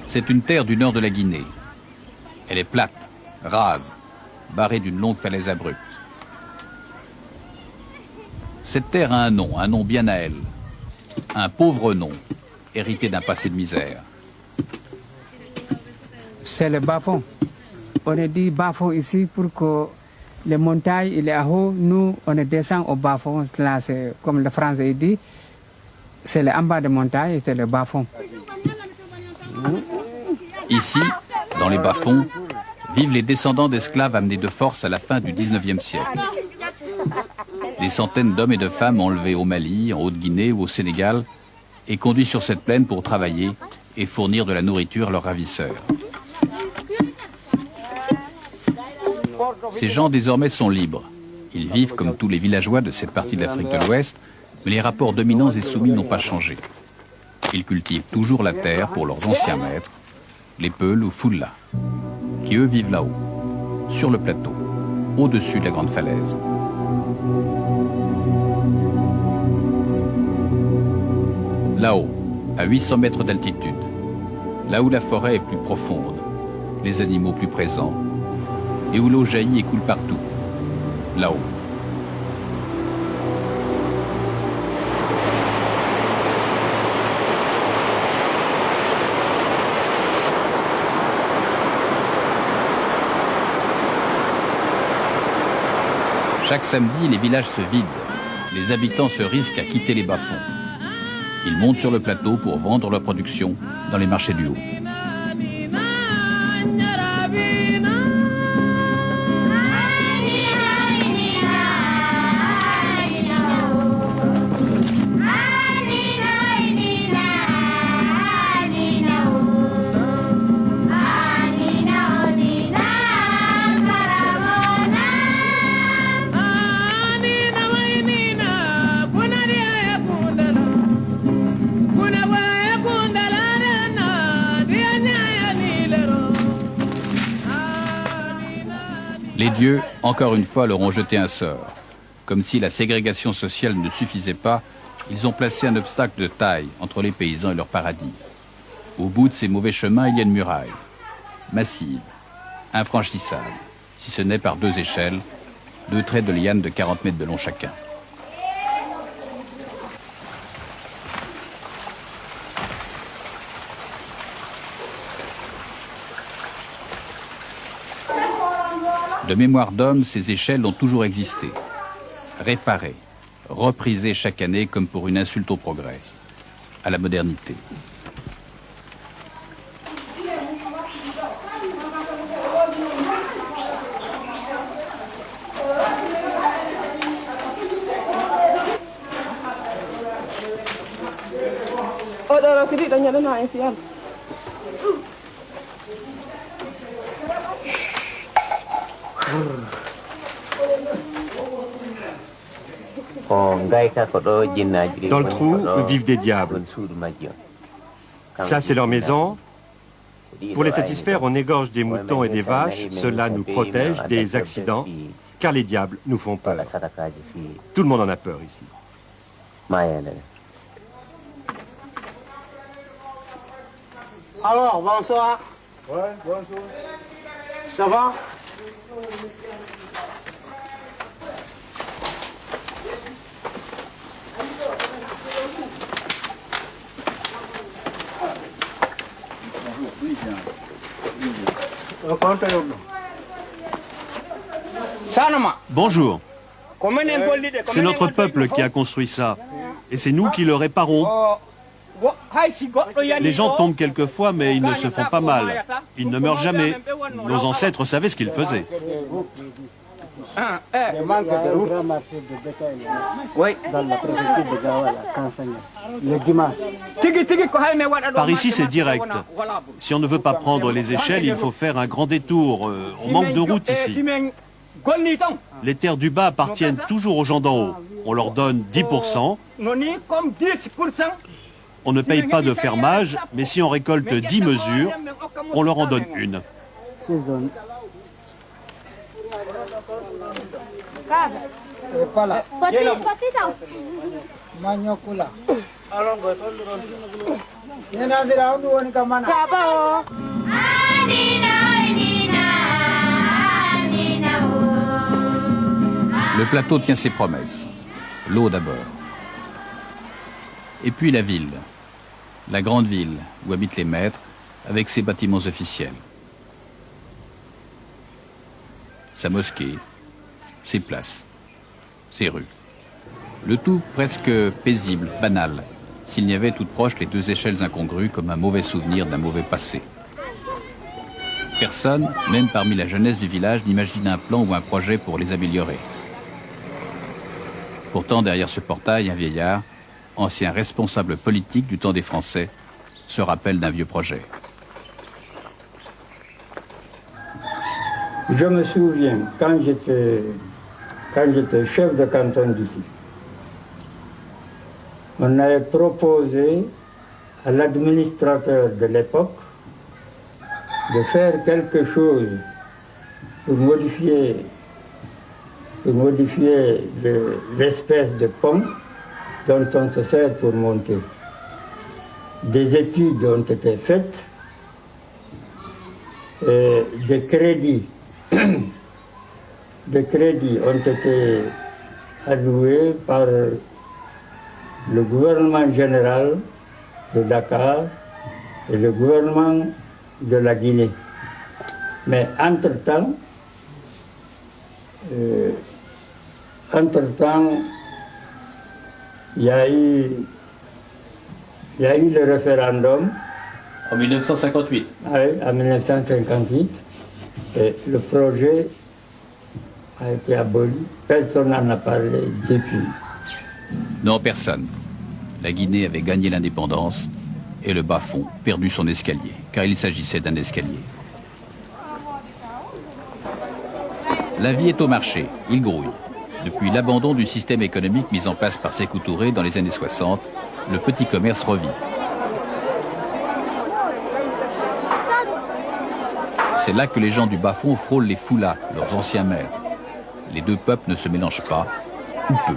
C'est une terre du nord de la Guinée. Elle est plate, rase, barrée d'une longue falaise abrupte. Cette terre a un nom bien à elle. Un pauvre nom, hérité d'un passé de misère. C'est le bas-fond. On est dit bas-fond ici pour que les montagnes et les haut, nous, on descend au bas-fond. Là, c'est comme le français dit, c'est le en bas des montagnes et c'est le bas-fond. Ici, dans les bas-fonds, vivent les descendants d'esclaves amenés de force à la fin du 19e siècle. Des centaines d'hommes et de femmes enlevés au Mali, en Haute-Guinée ou au Sénégal et conduits sur cette plaine pour travailler et fournir de la nourriture à leurs ravisseurs. Ces gens désormais sont libres. Ils vivent comme tous les villageois de cette partie de l'Afrique de l'Ouest, mais les rapports dominants et soumis n'ont pas changé. Ils cultivent toujours la terre pour leurs anciens maîtres, les Peuls ou Foulla, qui eux vivent là-haut, sur le plateau, au-dessus de la grande falaise. Là-haut, à 800 mètres d'altitude, là où la forêt est plus profonde, les animaux plus présents, et où l'eau jaillit et coule partout, là-haut. Chaque samedi, les villages se vident. Les habitants se risquent à quitter les bas-fonds. Ils montent sur le plateau pour vendre leur production dans les marchés du haut. Les dieux, encore une fois, leur ont jeté un sort. Comme si la ségrégation sociale ne suffisait pas, ils ont placé un obstacle de taille entre les paysans et leur paradis. Au bout de ces mauvais chemins, il y a une muraille, massive, infranchissable, si ce n'est par 2 échelles, 2 traits de liane de 40 mètres de long chacun. De mémoire d'homme, ces échelles ont toujours existé. Réparées, reprisées chaque année comme pour une insulte au progrès, à la modernité. Dans le trou vivent des diables. Ça, c'est leur maison. Pour les satisfaire, on égorge des moutons et des vaches. Cela nous protège des accidents, car les diables nous font peur. Tout le monde en a peur ici. Alors, bonsoir. Ouais, bonjour. Ça va? Bonjour. C'est notre peuple qui a construit ça. Et c'est nous qui le réparons. Les gens tombent quelquefois, mais ils ne se font pas mal. Ils ne meurent jamais. Nos ancêtres savaient ce qu'ils faisaient. Par ici, c'est direct. Si on ne veut pas prendre les échelles, il faut faire un grand détour. On manque de route ici. Les terres du bas appartiennent toujours aux gens d'en haut. On leur donne 10%. On ne paye pas de fermage, mais si on récolte 10 mesures, on leur en donne une. Le plateau tient ses promesses. L'eau d'abord. Et puis la ville. La grande ville où habitent les maîtres avec ses bâtiments officiels. Sa mosquée, ses places, ses rues. Le tout presque paisible, banal, s'il n'y avait toutes proches les deux échelles incongrues comme un mauvais souvenir d'un mauvais passé. Personne, même parmi la jeunesse du village, n'imagine un plan ou un projet pour les améliorer. Pourtant, derrière ce portail, un vieillard, ancien responsable politique du temps des Français, se rappelle d'un vieux projet. Je me souviens, quand j'étais chef de canton d'ici, on avait proposé à l'administrateur de l'époque de faire quelque chose pour modifier l'espèce de pont dont on se sert pour monter. Des études ont été faites, et des crédits ont été alloués par le gouvernement général de Dakar et le gouvernement de la Guinée. Mais entre-temps, il y a eu le référendum. En 1958. Oui, en 1958. Et le projet a été aboli. Personne n'en a parlé depuis. Non, personne. La Guinée avait gagné l'indépendance et le bas-fond perdu son escalier, car il s'agissait d'un escalier. La vie est au marché, il grouille. Depuis l'abandon du système économique mis en place par Sékou Touré dans les années 60, le petit commerce revit. C'est là que les gens du bas-fond frôlent les foulas, leurs anciens maîtres. Les deux peuples ne se mélangent pas, ou peu.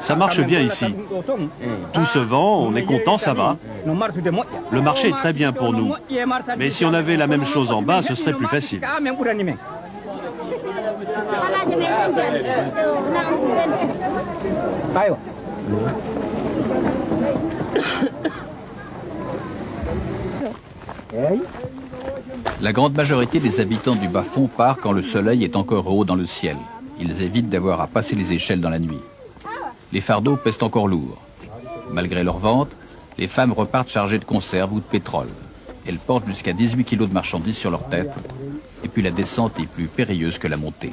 Ça marche bien ici. Tout se vend, on est content, ça va. Le marché est très bien pour nous. Mais si on avait la même chose en bas, ce serait plus facile. La grande majorité des habitants du bas-fond part quand le soleil est encore haut dans le ciel. Ils évitent d'avoir à passer les échelles dans la nuit. Les fardeaux pèsent encore lourd. Malgré leur vente, les femmes repartent chargées de conserves ou de pétrole. Elles portent jusqu'à 18 kilos de marchandises sur leur tête. Et puis la descente est plus périlleuse que la montée.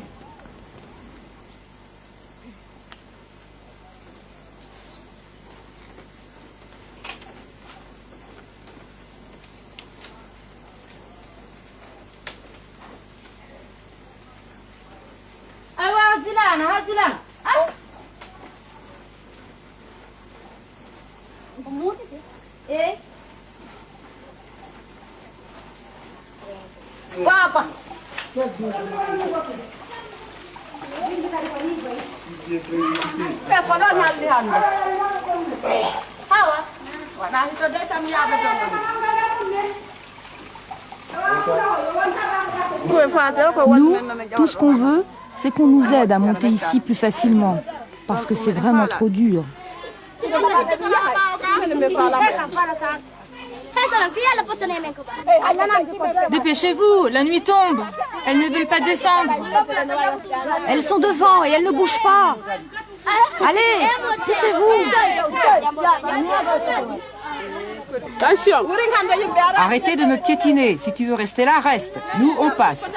Nous, tout ce qu'on veut, c'est qu'on nous aide à monter ici plus facilement, parce que c'est vraiment trop dur. Dépêchez-vous, la nuit tombe. Elles ne veulent pas descendre. Elles sont devant et elles ne bougent pas. Allez, poussez-vous. Arrêtez de me piétiner. Si tu veux rester là, reste. Nous, on passe.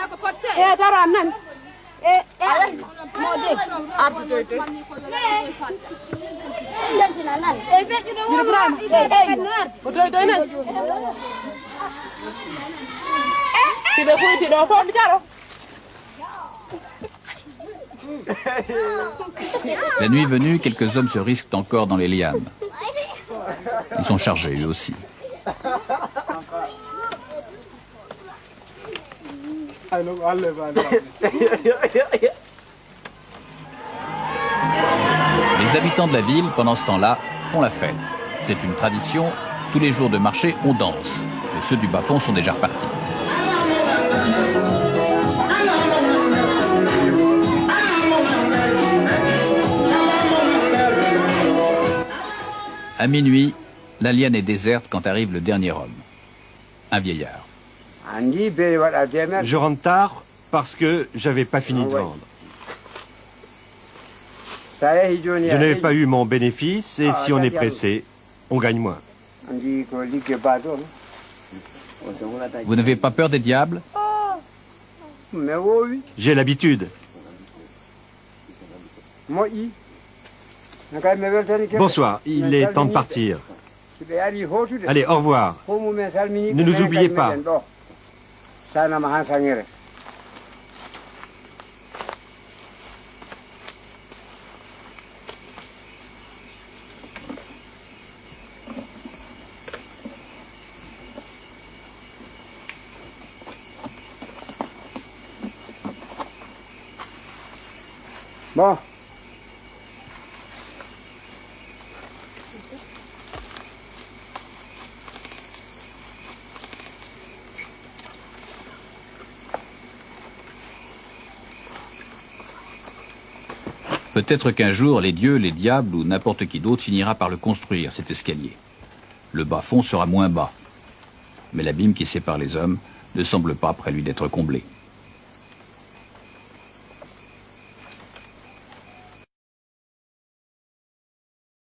La nuit venue, quelques hommes se risquent encore dans les lianes. Ils sont chargés eux aussi. Les habitants de la ville, pendant ce temps-là, font la fête. C'est une tradition, tous les jours de marché, on danse. Mais ceux du bas-fond sont déjà repartis. À minuit, l'Alliane est déserte quand arrive le dernier homme, un vieillard. Je rentre tard parce que j'avais pas fini de vendre. Je n'avais pas eu mon bénéfice et si on est pressé, on gagne moins. Vous n'avez pas peur des diables? J'ai l'habitude. Bonsoir, il est temps de partir. Allez, au revoir. Ne nous oubliez pas. Bon. Peut-être qu'un jour, les dieux, les diables ou n'importe qui d'autre finira par le construire, cet escalier. Le bas-fond sera moins bas. Mais l'abîme qui sépare les hommes ne semble pas près lui d'être comblé.